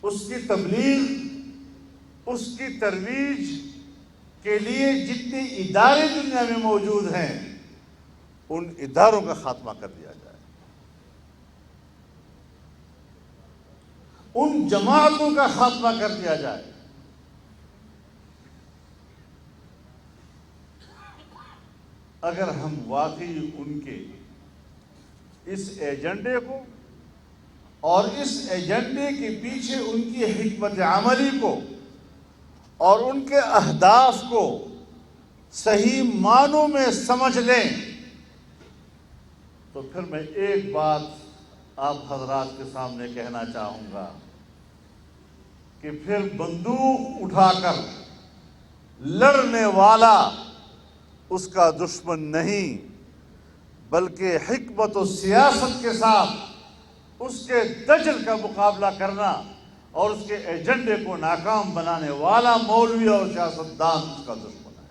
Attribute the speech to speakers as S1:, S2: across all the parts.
S1: اس کی تبلیغ، اس کی ترویج کے لیے جتنے ادارے دنیا میں موجود ہیں ان اداروں کا خاتمہ کر دیا جائے، ان جماعتوں کا خاتمہ کر دیا جائے۔ اگر ہم واقعی ان کے اس ایجنڈے کو اور اس ایجنڈے کے پیچھے ان کی حکمت عملی کو اور ان کے اہداف کو صحیح معنوں میں سمجھ لیں تو پھر میں ایک بات آپ حضرات کے سامنے کہنا چاہوں گا کہ پھر بندوق اٹھا کر لڑنے والا اس کا دشمن نہیں، بلکہ حکمت و سیاست کے ساتھ اس کے دجل کا مقابلہ کرنا اور اس کے ایجنڈے کو ناکام بنانے والا مولوی اور سیاستدان اس کا دشمن ہے۔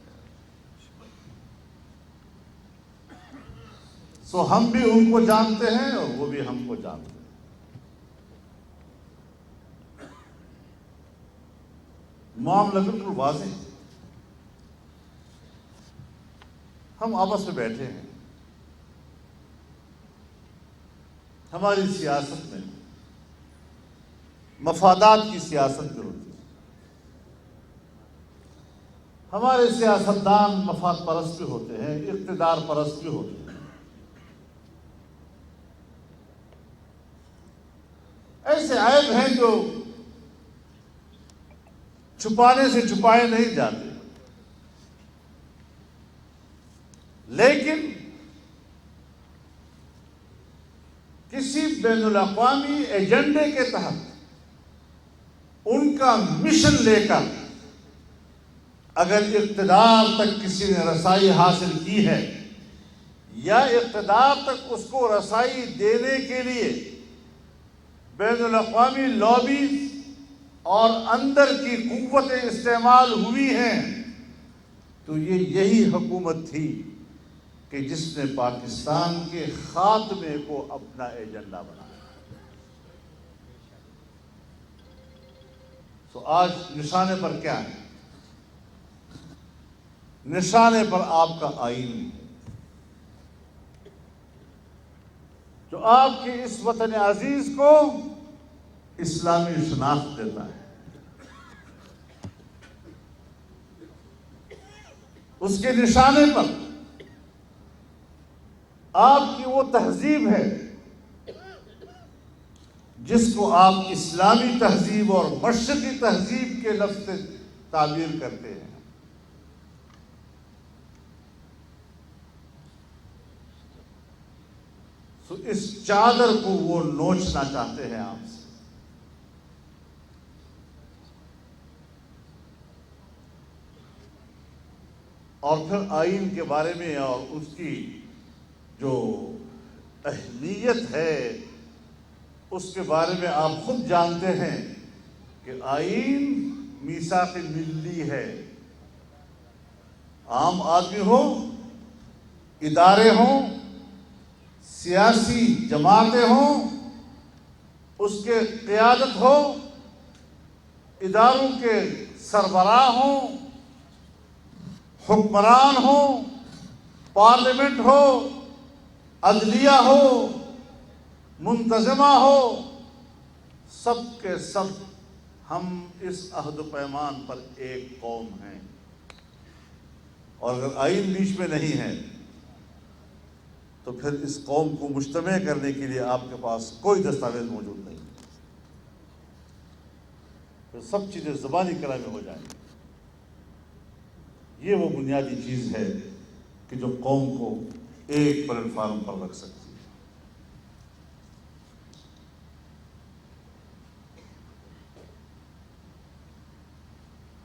S1: سو ہم بھی ان کو جانتے ہیں اور وہ بھی ہم کو جانتے ہیں۔ معاملہ بالکل واضح ہے، ہم آپس میں بیٹھے ہیں، ہماری سیاست میں مفادات کی سیاست بھی ہوتی ہے، ہمارے سیاستدان مفاد پرست بھی ہوتے ہیں، اقتدار پرست بھی ہوتے ہیں۔ ایسے عیب ہیں جو چھپانے سے چھپائے نہیں جاتے، لیکن کسی بین الاقوامی ایجنڈے کے تحت ان کا مشن لے کر اگر اقتدار تک کسی نے رسائی حاصل کی ہے یا اقتدار تک اس کو رسائی دینے کے لیے بین الاقوامی لابیز اور اندر کی قوتیں استعمال ہوئی ہیں، تو یہی حکومت تھی کہ جس نے پاکستان کے خاتمے کو اپنا ایجنڈا بنایا۔ تو آج نشانے پر کیا ہے؟ نشانے پر آپ کا آئین ہے، جو آپ کے اس وطن عزیز کو اسلامی شناخت دیتا ہے۔ اس کے نشانے پر آپ کی وہ تہذیب ہے جس کو آپ اسلامی تہذیب اور مشرقی تہذیب کے لفظ سے تعبیر کرتے ہیں۔ تو اس چادر کو وہ نوچنا چاہتے ہیں آپ سے۔ اور پھر آئین کے بارے میں اور اس کی جو اہمیت ہے اس کے بارے میں آپ خود جانتے ہیں کہ آئین میثاق ملی ہے۔ عام آدمی ہو، ادارے ہوں، سیاسی جماعتیں ہوں، اس کے قیادت ہو، اداروں کے سربراہ ہوں، حکمران ہوں، پارلیمنٹ ہو، عدلیہ ہو، منتظمہ ہو، سب کے سب ہم اس عہد و پیمان پر ایک قوم ہیں۔ اور اگر آئین بیچ میں نہیں ہے تو پھر اس قوم کو مجتمع کرنے کے لیے آپ کے پاس کوئی دستاویز موجود نہیں، پھر سب چیزیں زبانی کلامی ہو جائیں گی۔ یہ وہ بنیادی چیز ہے کہ جو قوم کو ایک پلیٹ فارم پر رکھ سکتی ہے۔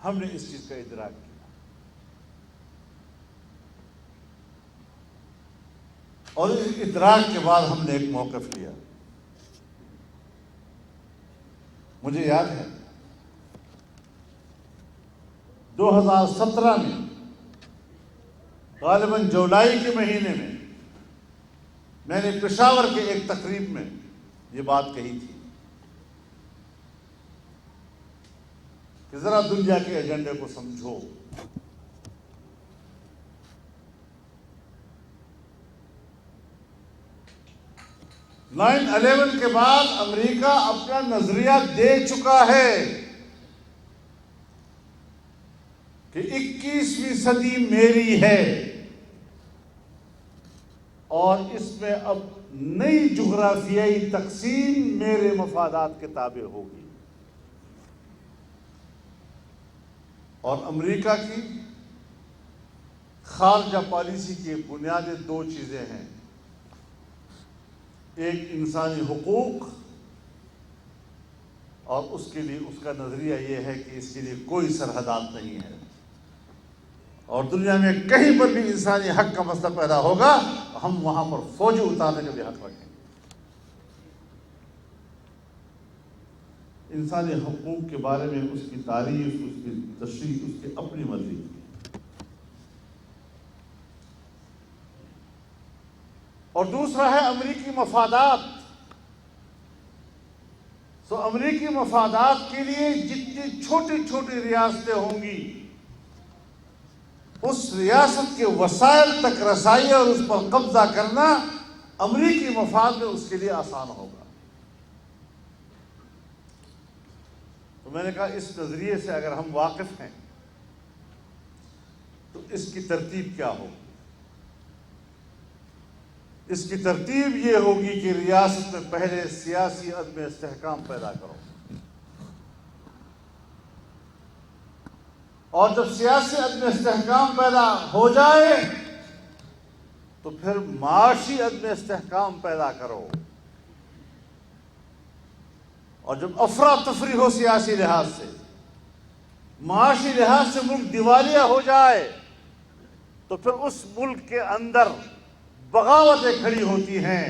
S1: ہم نے اس چیز کا ادراک کیا اور اس ادراک کے بعد ہم نے ایک موقف لیا۔ مجھے یاد ہے 2017 میں غالباً جولائی کے مہینے میں نے پشاور کے ایک تقریب میں یہ بات کہی تھی کہ ذرا دنیا کے ایجنڈے کو سمجھو. 9/11 کے بعد امریکہ اپنا نظریہ دے چکا ہے کہ 21ویں صدی میری ہے اور اس میں اب نئی جغرافیائی تقسیم میرے مفادات کے تابع ہوگی. اور امریکہ کی خارجہ پالیسی کی بنیادیں 2 چیزیں ہیں. ایک انسانی حقوق، اور اس کے لیے اس کا نظریہ یہ ہے کہ اس کے لیے کوئی سرحدات نہیں ہے، اور دنیا میں کہیں پر بھی انسانی حق کا مسئلہ پیدا ہوگا ہم وہاں پر فوجی اتارنے کا بھی حق رکھیں گے. انسانی حقوق کے بارے میں اس کی تعریف، اس کی تشریح اس کی اپنی مرضی کی. اور دوسرا ہے امریکی مفادات. امریکی مفادات کے لیے جتنی چھوٹی چھوٹی ریاستیں ہوں گی اس ریاست کے وسائل تک رسائی اور اس پر قبضہ کرنا امریکی مفاد میں اس کے لیے آسان ہوگا. تو میں نے کہا اس نظریے سے اگر ہم واقف ہیں تو اس کی ترتیب کیا ہوگی؟ اس کی ترتیب یہ ہوگی کہ ریاست میں پہلے سیاسی عدم استحکام پیدا کرو، اور جب سیاسی عدم استحکام پیدا ہو جائے تو پھر معاشی عدم استحکام پیدا کرو، اور جب افراتفری ہو سیاسی لحاظ سے، معاشی لحاظ سے ملک دیوالیہ ہو جائے تو پھر اس ملک کے اندر بغاوتیں کھڑی ہوتی ہیں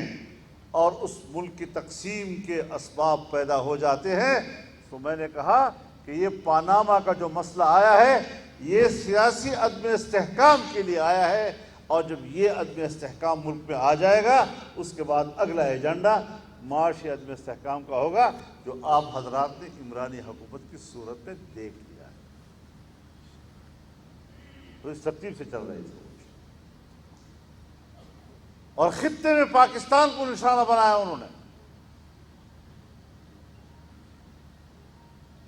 S1: اور اس ملک کی تقسیم کے اسباب پیدا ہو جاتے ہیں. تو میں نے کہا کہ یہ پاناما کا جو مسئلہ آیا ہے یہ سیاسی عدم استحکام کے لیے آیا ہے، اور جب یہ عدم استحکام ملک میں آ جائے گا اس کے بعد اگلا ایجنڈا معاشی عدم استحکام کا ہوگا، جو آپ حضرات نے عمرانی حکومت کی صورت میں دیکھ لیا ہے. تو اس ترتیب سے چل رہی ہے. اور خطے میں پاکستان کو نشانہ بنایا انہوں نے.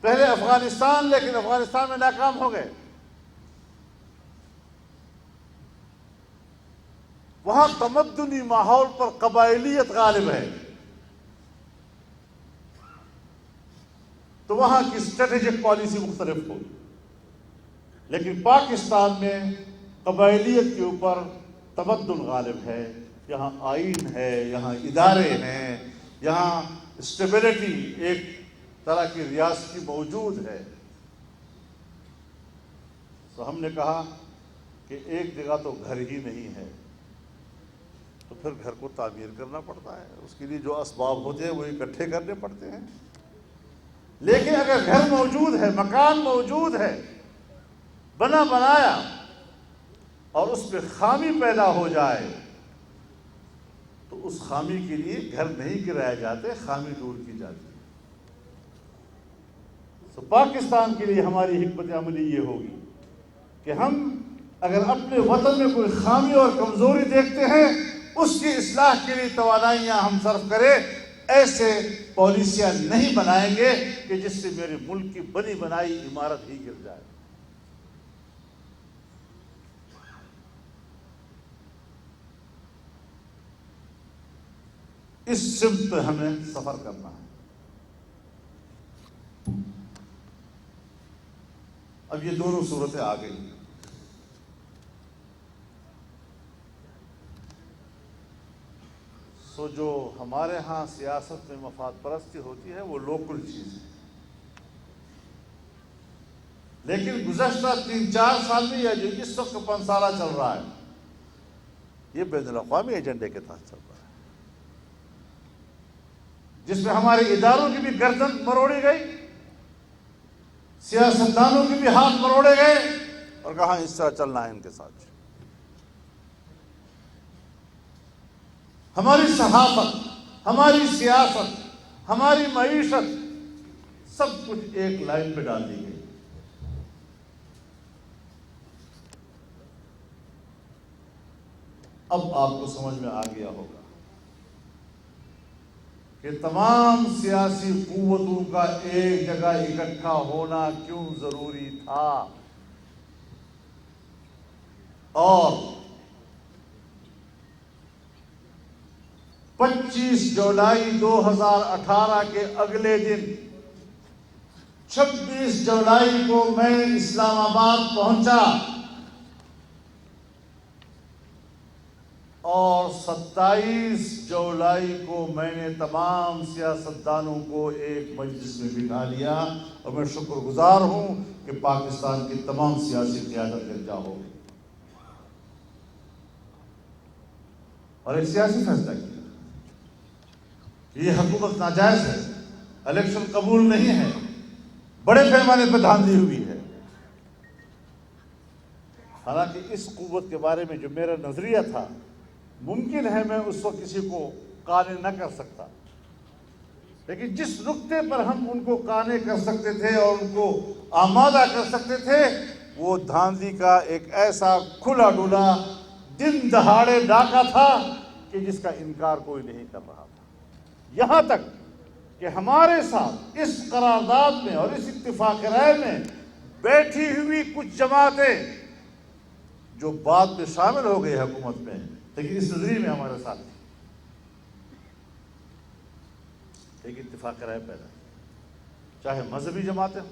S1: پہلے افغانستان، لیکن افغانستان میں ناکام ہو گئے. وہاں تمدنی ماحول پر قبائلیت غالب ہے، تو وہاں کی اسٹریٹجک پالیسی مختلف ہوگی. لیکن پاکستان میں قبائلیت کے اوپر تمدن غالب ہے. یہاں آئین ہے، یہاں ادارے ہیں، یہاں اسٹیبلٹی ایک طرح کی ریاستی موجود ہے. تو ہم نے کہا کہ ایک جگہ تو گھر ہی نہیں ہے، تو پھر گھر کو تعمیر کرنا پڑتا ہے. اس کے لیے جو اسباب ہوتے ہیں وہ اکٹھے کرنے پڑتے ہیں. لیکن اگر گھر موجود ہے، مکان موجود ہے بنا بنایا، اور اس میں خامی پیدا ہو جائے تو اس خامی کے لیے گھر نہیں گرائے جاتے، خامی دور کی جاتی ہے. تو پاکستان کے لیے ہماری حکمت عملی یہ ہوگی کہ ہم اگر اپنے وطن میں کوئی خامی اور کمزوری دیکھتے ہیں اس کی اصلاح کے لیے توانائیاں ہم صرف کریں. ایسے پالیسیاں نہیں بنائیں گے کہ جس سے میرے ملک کی بنی بنائی عمارت ہی گر جائے. اس سمت پہ ہمیں سفر کرنا ہے. اب یہ دونوں صورتیں آ گئی. جو ہمارے ہاں سیاست میں مفاد پرستی ہوتی ہے وہ لوکل چیز ہے، لیکن گزشتہ 3-4 سال میں یا جو اس وقت پنسالہ چل رہا ہے یہ بین الاقوامی ایجنڈے کے تحت چل رہا ہے، جس میں ہمارے اداروں کی بھی گردن مروڑی گئی، سیاستدانوں کے بھی ہاتھ مروڑے گئے، اور کہاں اس طرح چلنا ہے ان کے ساتھ. ہماری صحافت، ہماری سیاست، ہماری معیشت سب کچھ ایک لائن پہ ڈال دی گئی. اب آپ کو سمجھ میں آ گیا ہوگا کہ تمام سیاسی قوتوں کا ایک جگہ اکٹھا ہونا کیوں ضروری تھا، اور 25 جولائی 2018 کے اگلے دن 26 جولائی کو میں اسلام آباد پہنچا اور 27 جولائی کو میں نے تمام سیاستدانوں کو ایک مجلس میں بٹھا لیا، اور میں شکر گزار ہوں کہ پاکستان کی تمام سیاسی قیادت یکجا ہو گئی اور ایک سیاسی فیصلہ کیا۔ یہ حکومت ناجائز ہے، الیکشن قبول نہیں ہے، بڑے پیمانے پہ دھاندلی ہوئی ہے۔ حالانکہ اس قوت کے بارے میں جو میرا نظریہ تھا، ممکن ہے میں اس وقت کسی کو قانع نہ کر سکتا، لیکن جس نقطے پر ہم ان کو قانع کر سکتے تھے اور ان کو آمادہ کر سکتے تھے، وہ دھاندلی کا ایک ایسا کھلا ڈولا دن دہاڑے ڈاکہ تھا کہ جس کا انکار کوئی نہیں کر رہا تھا، یہاں تک کہ ہمارے ساتھ اس قرارداد میں اور اس اتفاق رائے میں بیٹھی ہوئی کچھ جماعتیں جو بعد میں شامل ہو گئی حکومت میں، لیکن اس نظریے میں ہمارے ساتھ ایک اتفاق رائے پیدا، چاہے مذہبی جماعتیں ہوں،